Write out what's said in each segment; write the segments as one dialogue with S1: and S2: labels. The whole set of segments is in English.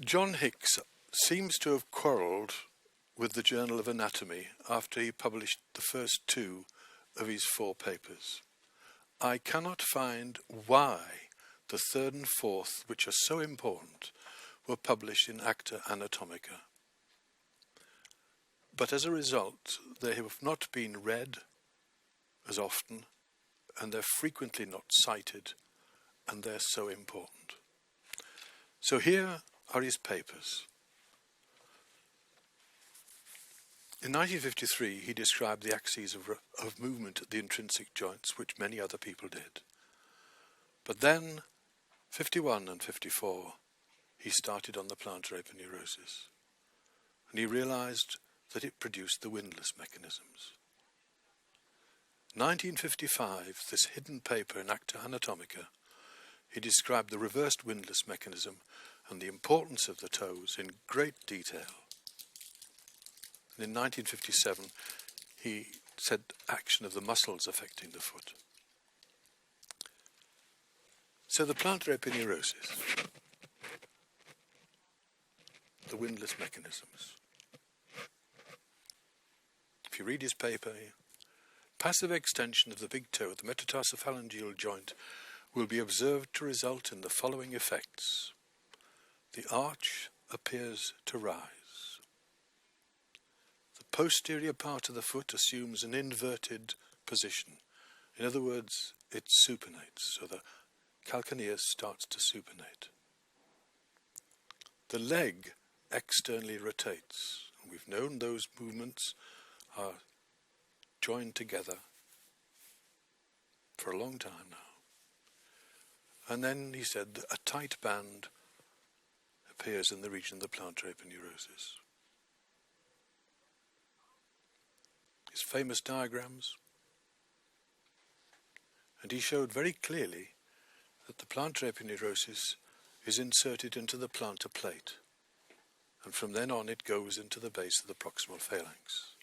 S1: John Hicks seems to have quarrelled with the Journal of Anatomy after he published the first 2 of his 4 papers. I cannot find why the 3rd and 4th, which are so important, were published in Acta Anatomica. But as a result, they have not been read as often, and they're frequently not cited, and they're so important. So here are his papers. In 1953, he described the axes of movement at the intrinsic joints, which many other people did. But then, 51 and 54, he started on the plantar aponeurosis, and he realized that it produced the windlass mechanisms. 1955, this hidden paper in Acta Anatomica, he described the reversed windlass mechanism and the importance of the toes in great detail. And in 1957, he said action of the muscles affecting the foot. So the plantar aponeurosis, the windlass mechanisms. If you read his paper, passive extension of the big toe at the metatarsophalangeal joint will be observed to result in the following effects. The arch appears to rise. The posterior part of the foot assumes an inverted position. In other words, it supinates, so the calcaneus starts to supinate. The leg externally rotates. We've known those movements are joined together for a long time now. And then he said that a tight band appears in the region of the plantar aponeurosis. His famous diagrams. And he showed very clearly that the plantar aponeurosis is inserted into the plantar plate. And from then on it goes into the base of the proximal phalanx.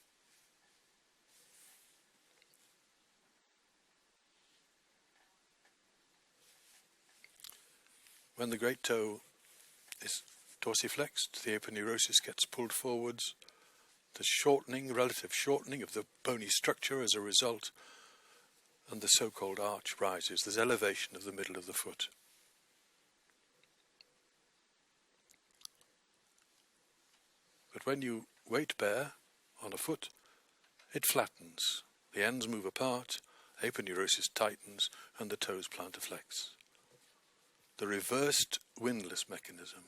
S1: When the great toe is dorsiflexed, the aponeurosis gets pulled forwards. The shortening, relative shortening of the bony structure as a result, and the so-called arch rises. There's elevation of the middle of the foot. But when you weight bear on a foot, it flattens. The ends move apart, aponeurosis tightens, and the toes plantarflex. The reversed windlass mechanism.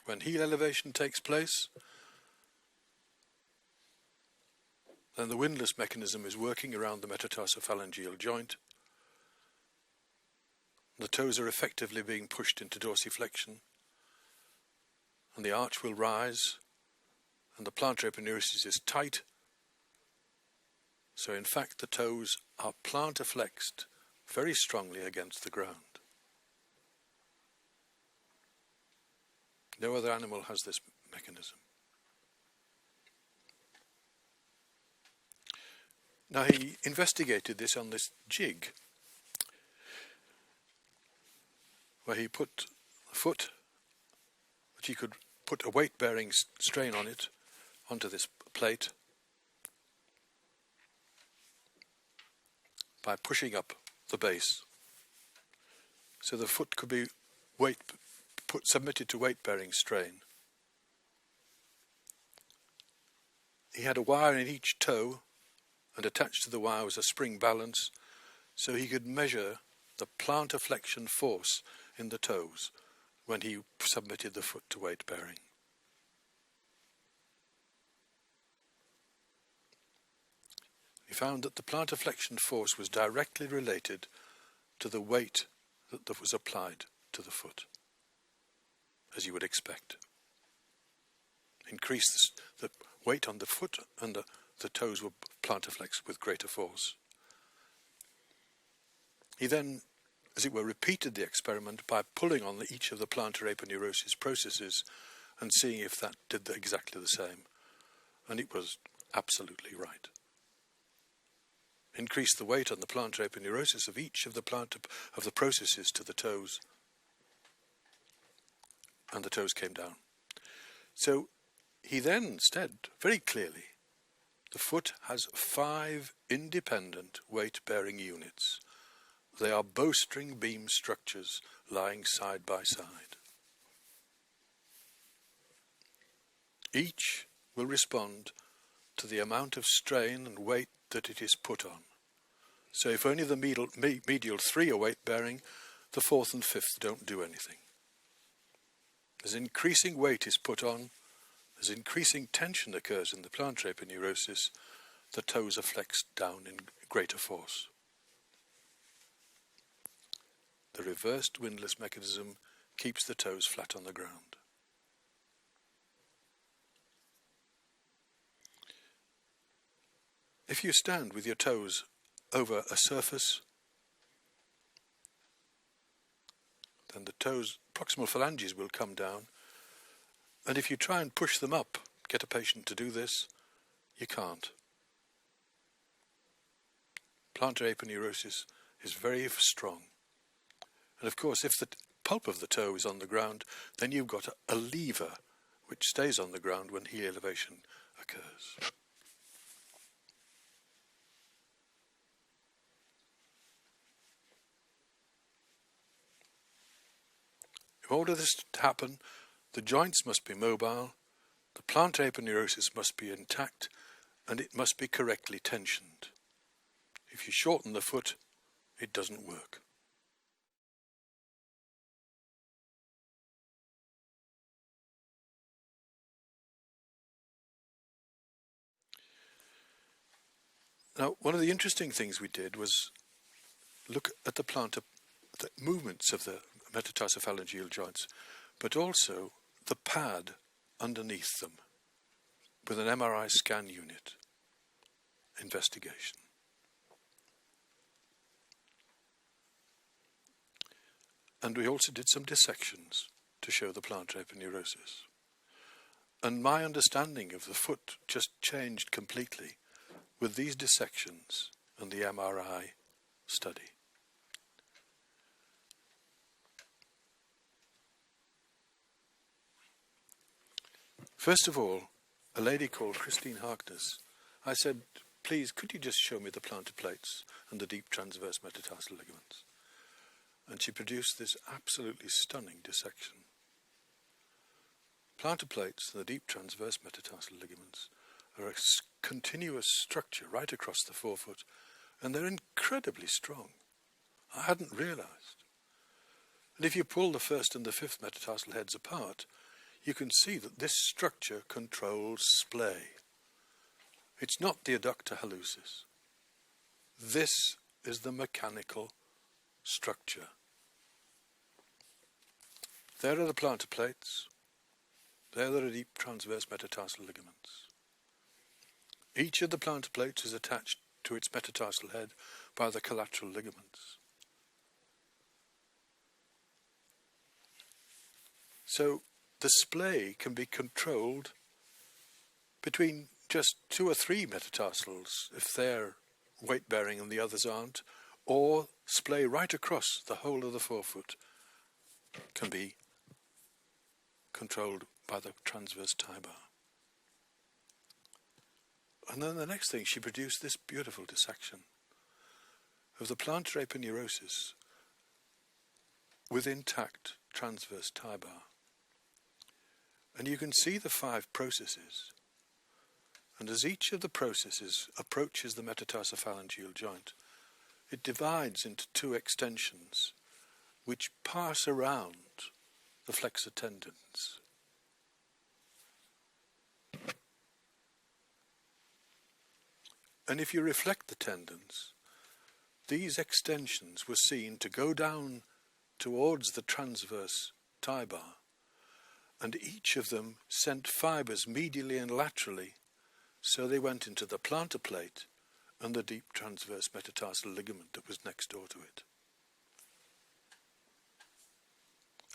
S1: When heel elevation takes place, then the windlass mechanism is working around the metatarsophalangeal joint. The toes are effectively being pushed into dorsiflexion, and the arch will rise, and the plantar aponeurosis is tight. So in fact the toes are plantarflexed very strongly against the ground. No other animal has this mechanism. Now he investigated this on this jig, where he put a foot, which he could put a weight-bearing strain on it, onto this plate, by pushing up the base. So the foot could be submitted to weight-bearing strain. He had a wire in each toe, and attached to the wire was a spring balance, so he could measure the plantar flexion force in the toes when he submitted the foot to weight-bearing. He found that the plantar flexion force was directly related to the weight that was applied to the foot, as you would expect. Increase the weight on the foot, and the toes were plantarflexed with greater force. He then, as it were, repeated the experiment by pulling on each of the plantar aponeurosis processes and seeing if that did exactly the same. And it was absolutely right. Increase the weight on the plantar aponeurosis of each of the processes to the toes, and the toes came down. So he then said very clearly, the foot has 5 independent weight-bearing units. They are bowstring beam structures lying side by side. Each will respond to the amount of strain and weight that it is put on. So if only the medial 3 are weight-bearing, the 4th and 5th don't do anything. As increasing weight is put on, as increasing tension occurs in the plantar aponeurosis, the toes are flexed down in greater force. The reversed windlass mechanism keeps the toes flat on the ground. If you stand with your toes over a surface, then the toes, proximal phalanges will come down, and if you try and push them up, get a patient to do this, you can't. Plantar aponeurosis is very strong. And of course, if the pulp of the toe is on the ground, then you've got a lever which stays on the ground when heel elevation occurs. In order for this to happen, the joints must be mobile, the plantar aponeurosis must be intact, and it must be correctly tensioned. If you shorten the foot, it doesn't work. Now, one of the interesting things we did was look at the movements of the metatarsophalangeal joints, but also the pad underneath them with an MRI scan unit investigation. And we also did some dissections to show the plantar aponeurosis. And my understanding of the foot just changed completely with these dissections and the MRI study. First of all, a lady called Christine Harkness, I said, please, could you just show me the plantar plates and the deep transverse metatarsal ligaments? And she produced this absolutely stunning dissection. Plantar plates and the deep transverse metatarsal ligaments are a continuous structure right across the forefoot, and they're incredibly strong. I hadn't realized. And if you pull the 1st and the 5th metatarsal heads apart, you can see that this structure controls splay. It's not the adductor hallucis. This is the mechanical structure. There are the plantar plates. There are the deep transverse metatarsal ligaments. Each of the plantar plates is attached to its metatarsal head by the collateral ligaments. So the splay can be controlled between just 2 or 3 metatarsals if they're weight-bearing and the others aren't, or splay right across the whole of the forefoot can be controlled by the transverse tie bar. And then the next thing, she produced this beautiful dissection of the plantar aponeurosis with intact transverse tie bar. And you can see the 5 processes. And as each of the processes approaches the metatarsophalangeal joint, it divides into 2 extensions which pass around the flexor tendons. And if you reflect the tendons, these extensions were seen to go down towards the transverse tie bar, and each of them sent fibers medially and laterally, so they went into the plantar plate and the deep transverse metatarsal ligament that was next door to it.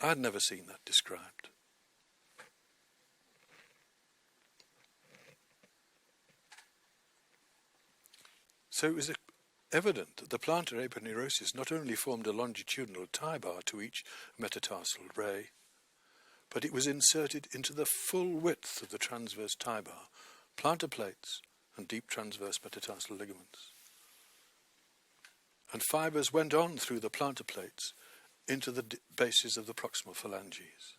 S1: I had never seen that described. So it was evident that the plantar aponeurosis not only formed a longitudinal tie bar to each metatarsal ray, but it was inserted into the full width of the transverse tie bar, plantar plates and deep transverse metatarsal ligaments. And fibres went on through the plantar plates into the bases of the proximal phalanges.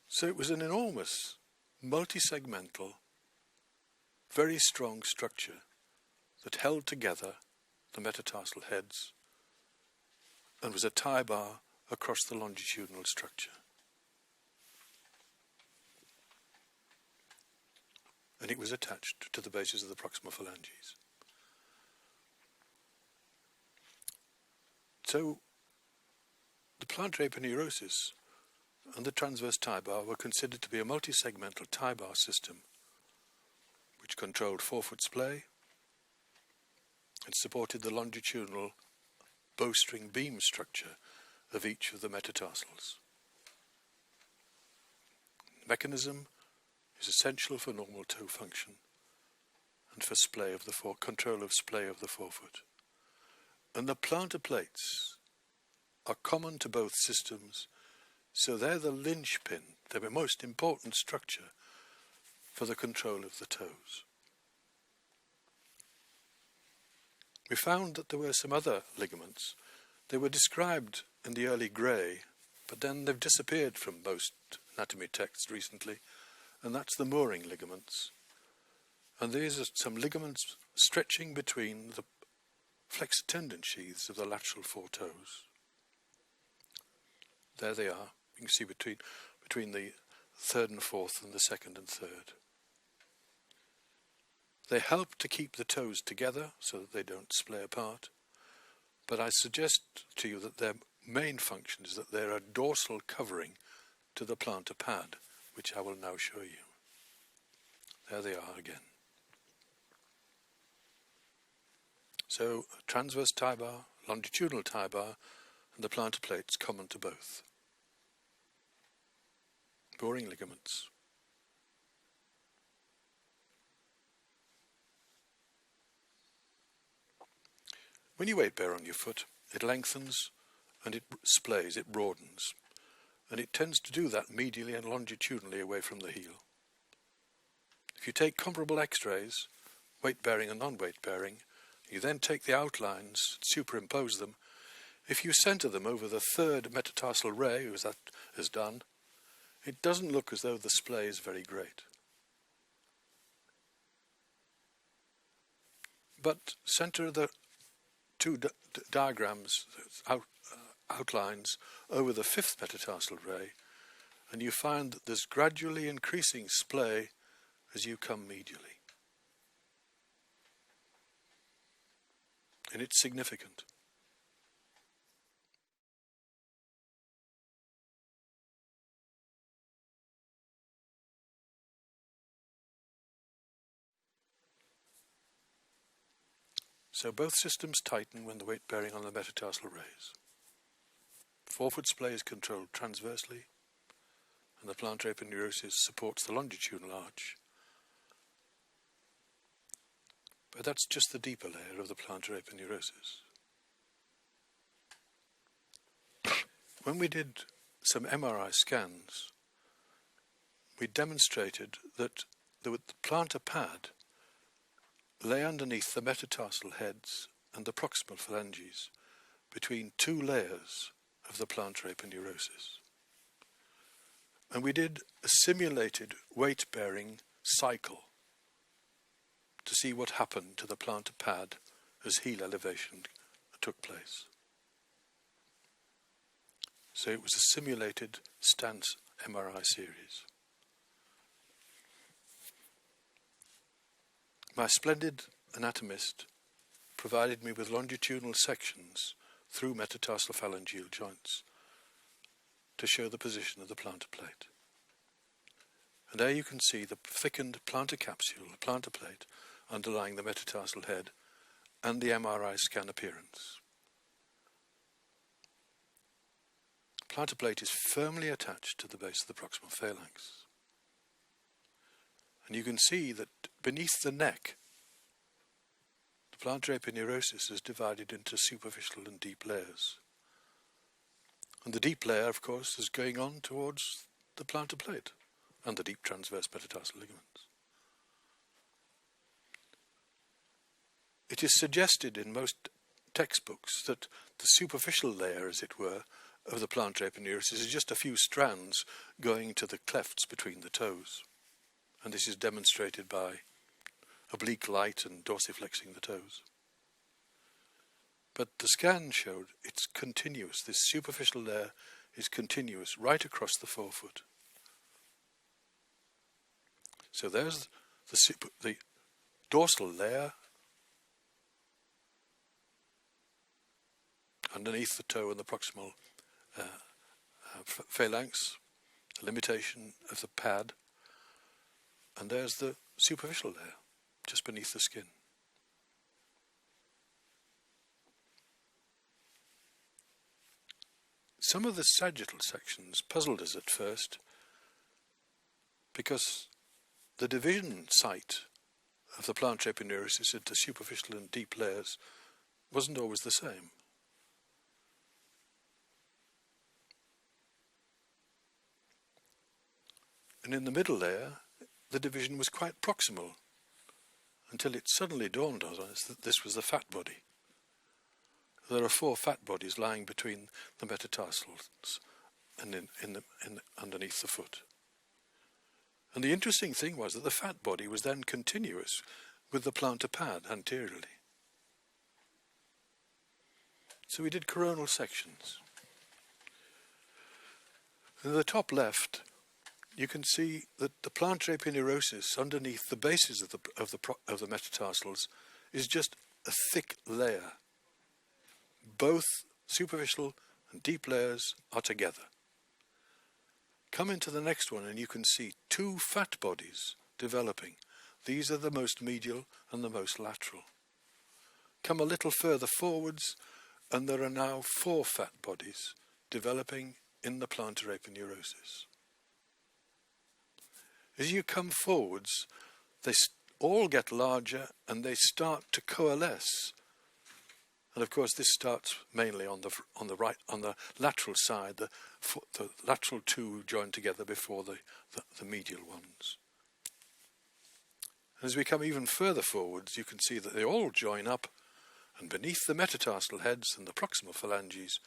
S1: So it was an enormous, multisegmental, very strong structure that held together the metatarsal heads and was a tie bar across the longitudinal structure. And it was attached to the bases of the proximal phalanges. So the plantar aponeurosis and the transverse tie bar were considered to be a multisegmental tie bar system which controlled forefoot splay and supported the longitudinal bowstring beam structure of each of the metatarsals. The mechanism is essential for normal toe function and for splay of the control of splay of the forefoot. And the plantar plates are common to both systems, so they're the linchpin, they're the most important structure for the control of the toes. We found that there were some other ligaments. They were described in the early grey, but then they've disappeared from most anatomy texts recently, and that's the mooring ligaments. And these are some ligaments stretching between the flexor tendon sheaths of the lateral four toes. There they are. You can see between the third and fourth and the second and third. They help to keep the toes together so that they don't splay apart. But I suggest to you that their main function is that they're a dorsal covering to the plantar pad, which I will now show you. There they are again. So, transverse tie bar, longitudinal tie bar, and the plantar plates common to both. Boring ligaments. When you weight bear on your foot, it lengthens and it splays, it broadens. And it tends to do that medially and longitudinally away from the heel. If you take comparable x-rays, weight bearing and non-weight bearing, you then take the outlines, superimpose them. If you center them over the third metatarsal ray, as that is done, it doesn't look as though the splay is very great. But center the two diagrams, outlines, over the fifth metatarsal ray, and you find that there's gradually increasing splay as you come medially. And it's significant. So both systems tighten when the weight bearing on the metatarsal rays. Forefoot splay is controlled transversely, and the plantar aponeurosis supports the longitudinal arch. But that's just the deeper layer of the plantar aponeurosis. When we did some MRI scans, we demonstrated that the plantar pad lay underneath the metatarsal heads and the proximal phalanges between two layers of the plantar aponeurosis. And we did a simulated weight-bearing cycle to see what happened to the plantar pad as heel elevation took place. So it was a simulated stance MRI series. My splendid anatomist provided me with longitudinal sections through metatarsal phalangeal joints to show the position of the plantar plate. And there you can see the thickened plantar capsule, the plantar plate, underlying the metatarsal head, and the MRI scan appearance. The plantar plate is firmly attached to the base of the proximal phalanx. And you can see that beneath the neck, the plantar aponeurosis is divided into superficial and deep layers. And the deep layer, of course, is going on towards the plantar plate and the deep transverse metatarsal ligaments. It is suggested in most textbooks that the superficial layer, as it were, of the plantar aponeurosis is just a few strands going to the clefts between the toes. And this is demonstrated by oblique light and dorsiflexing the toes. But the scan showed it's continuous. This superficial layer is continuous right across the forefoot. So there's the dorsal layer underneath the toe and the proximal phalanx, a limitation of the pad, and there's the superficial layer just beneath the skin. Some of the sagittal sections puzzled us at first because the division site of the plantar aponeurosis into superficial and deep layers wasn't always the same. And in the middle layer, the division was quite proximal until it suddenly dawned on us that this was the fat body. There are 4 fat bodies lying between the metatarsals and underneath the foot. And the interesting thing was that the fat body was then continuous with the plantar pad anteriorly. So we did coronal sections. In the top left, you can see that the plantar aponeurosis underneath the bases of the metatarsals is just a thick layer. Both superficial and deep layers are together. Come into the next one and you can see 2 fat bodies developing. These are the most medial and the most lateral. Come a little further forwards and there are now 4 fat bodies developing in the plantar aponeurosis. As you come forwards, they all get larger and they start to coalesce. And of course, this starts mainly on the lateral side. The lateral 2 join together before the medial ones. As we come even further forwards, you can see that they all join up, and beneath the metatarsal heads and the proximal phalanges,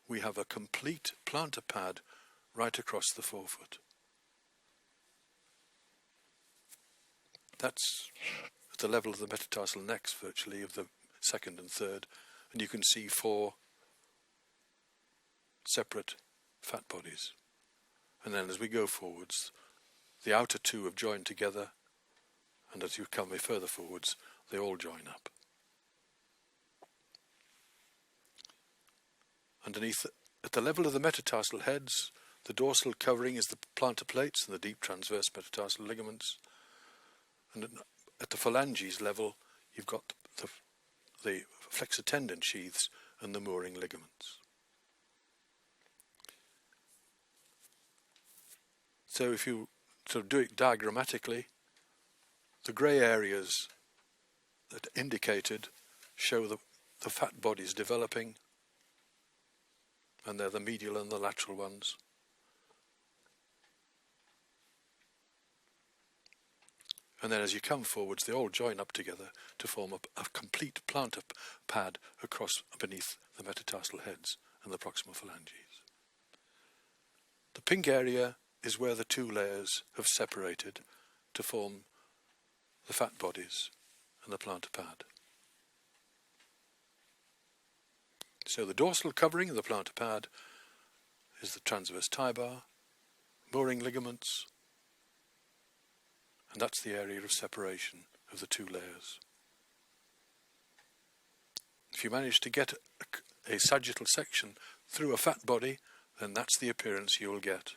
S1: we have a complete plantar pad right across the forefoot. That's at the level of the metatarsal necks, virtually, of the second and third, and you can see 4 separate fat bodies. And then as we go forwards, the outer 2 have joined together, and as you come further forwards, they all join up. Underneath, at the level of the metatarsal heads, the dorsal covering is the plantar plates and the deep transverse metatarsal ligaments. And at the phalanges level, you've got the flexor tendon sheaths and the mooring ligaments. So if you sort of do it diagrammatically, the grey areas that indicated show the fat bodies developing, and they're the medial and the lateral ones. And then as you come forwards, they all join up together to form a complete plantar pad across beneath the metatarsal heads and the proximal phalanges. The pink area is where the 2 layers have separated to form the fat bodies and the plantar pad. So the dorsal covering of the plantar pad is the transverse tie bar, mooring ligaments, and that's the area of separation of the 2 layers. If you manage to get a sagittal section through a fat body, then that's the appearance you will get.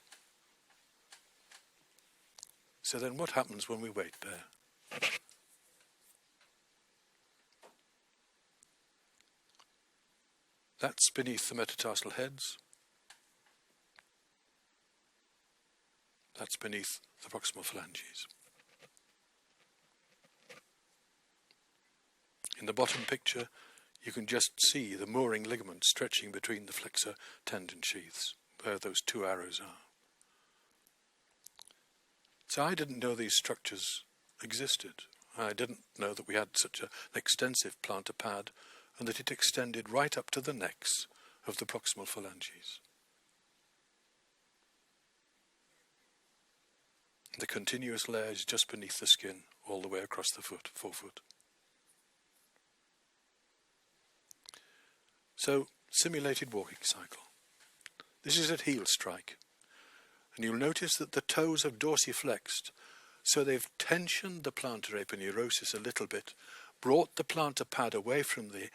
S1: So then what happens when we wait there? That's beneath the metatarsal heads. That's beneath the proximal phalanges. In the bottom picture, you can just see the mooring ligament stretching between the flexor tendon sheaths, where those two arrows are. So I didn't know these structures existed. I didn't know that we had such an extensive plantar pad and that it extended right up to the necks of the proximal phalanges. The continuous layers just beneath the skin, all the way across the forefoot. So, simulated walking cycle. This is at heel strike. And you'll notice that the toes have dorsiflexed, so they've tensioned the plantar aponeurosis a little bit, brought the plantar pad away from the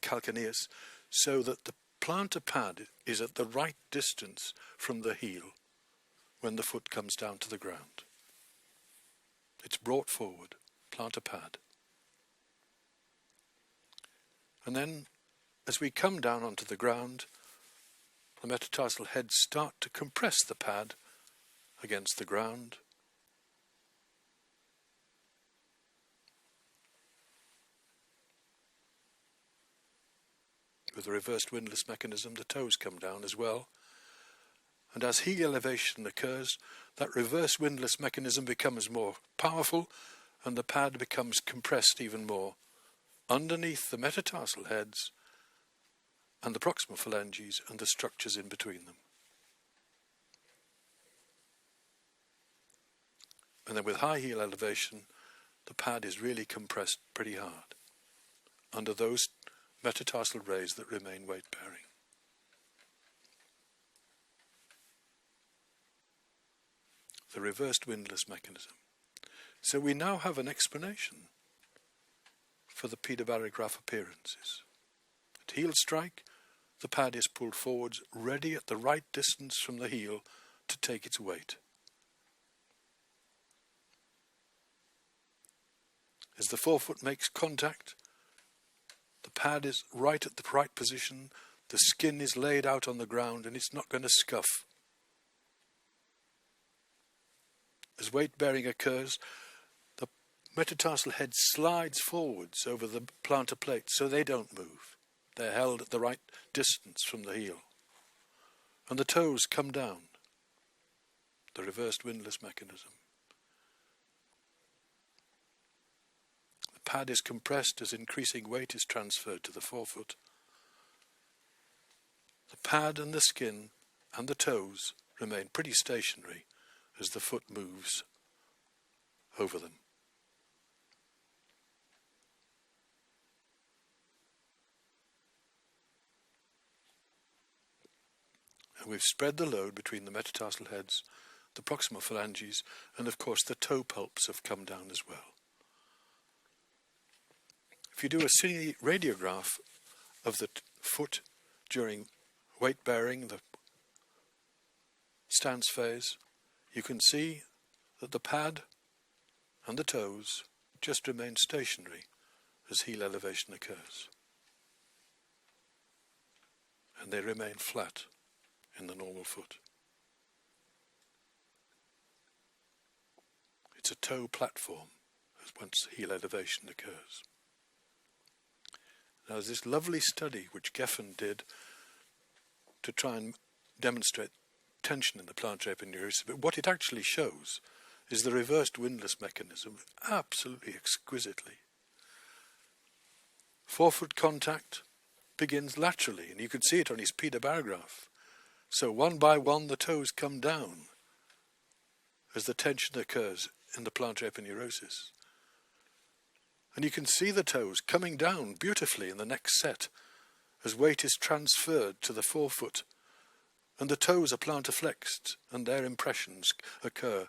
S1: calcaneus, so that the plantar pad is at the right distance from the heel when the foot comes down to the ground. It's brought forward, plantar pad. And then, as we come down onto the ground, the metatarsal heads start to compress the pad against the ground. With the reversed windlass mechanism, the toes come down as well. And as heel elevation occurs, that reverse windlass mechanism becomes more powerful and the pad becomes compressed even more underneath the metatarsal heads and the proximal phalanges and the structures in between them. And then with high heel elevation, the pad is really compressed pretty hard under those metatarsal rays that remain weight-bearing. The reversed windlass mechanism. So we now have an explanation for the pedobarograph appearances. At heel strike, the pad is pulled forwards, ready at the right distance from the heel to take its weight. As the forefoot makes contact, the pad is right at the right position, the skin is laid out on the ground and it's not going to scuff. As weight bearing occurs, the metatarsal head slides forwards over the plantar plates so they don't move. They're held at the right distance from the heel. And the toes come down, the reversed windlass mechanism. The pad is compressed as increasing weight is transferred to the forefoot. The pad and the skin and the toes remain pretty stationary as the foot moves over them. And we've spread the load between the metatarsal heads, the proximal phalanges, and of course the toe pulps have come down as well. If you do a cine radiograph of the foot during weight bearing, the stance phase, you can see that the pad and the toes just remain stationary as heel elevation occurs. And they remain flat in the normal foot. It's a toe platform once heel elevation occurs. Now there's this lovely study which Geffen did to try and demonstrate tension in the plantar aponeurosis, but what it actually shows is the reversed windlass mechanism absolutely exquisitely. Forefoot contact begins laterally, and you can see it on his pedobarograph. So one by one the toes come down as the tension occurs in the plantar aponeurosis. And you can see the toes coming down beautifully in the next set as weight is transferred to the forefoot. And the toes are plantar flexed, and their impressions occur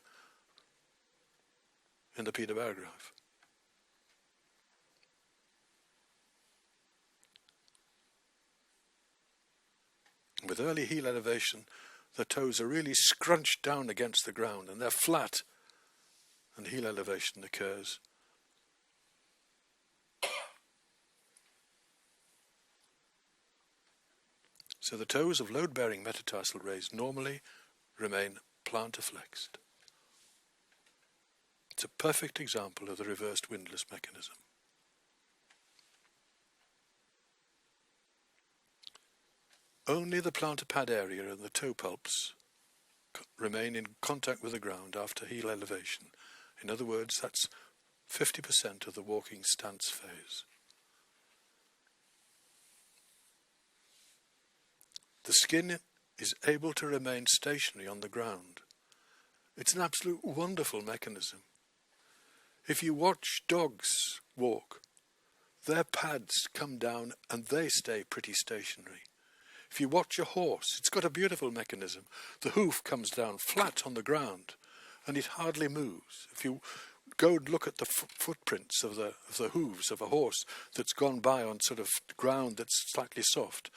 S1: in the pedobarograph. With early heel elevation, the toes are really scrunched down against the ground, and they're flat, and heel elevation occurs. So the toes of load-bearing metatarsal rays normally remain plantar flexed. It's a perfect example of the reversed windlass mechanism. Only the plantar pad area and the toe pulps remain in contact with the ground after heel elevation. In other words, that's 50% of the walking stance phase. The skin is able to remain stationary on the ground. It's an absolute wonderful mechanism. If you watch dogs walk, their pads come down and they stay pretty stationary. If you watch a horse, it's got a beautiful mechanism. The hoof comes down flat on the ground and it hardly moves. If you go and look at the footprints of the hooves of a horse that's gone by on sort of ground that's slightly soft,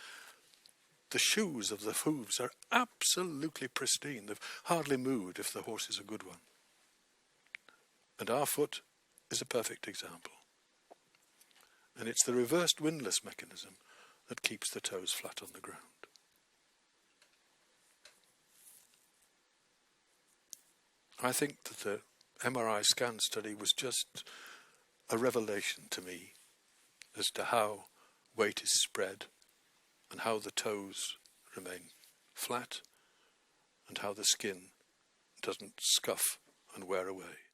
S1: the shoes of the hooves are absolutely pristine. They've hardly moved if the horse is a good one. And our foot is a perfect example. And it's the reversed windlass mechanism that keeps the toes flat on the ground. I think that the MRI scan study was just a revelation to me as to how weight is spread and how the toes remain flat and how the skin doesn't scuff and wear away.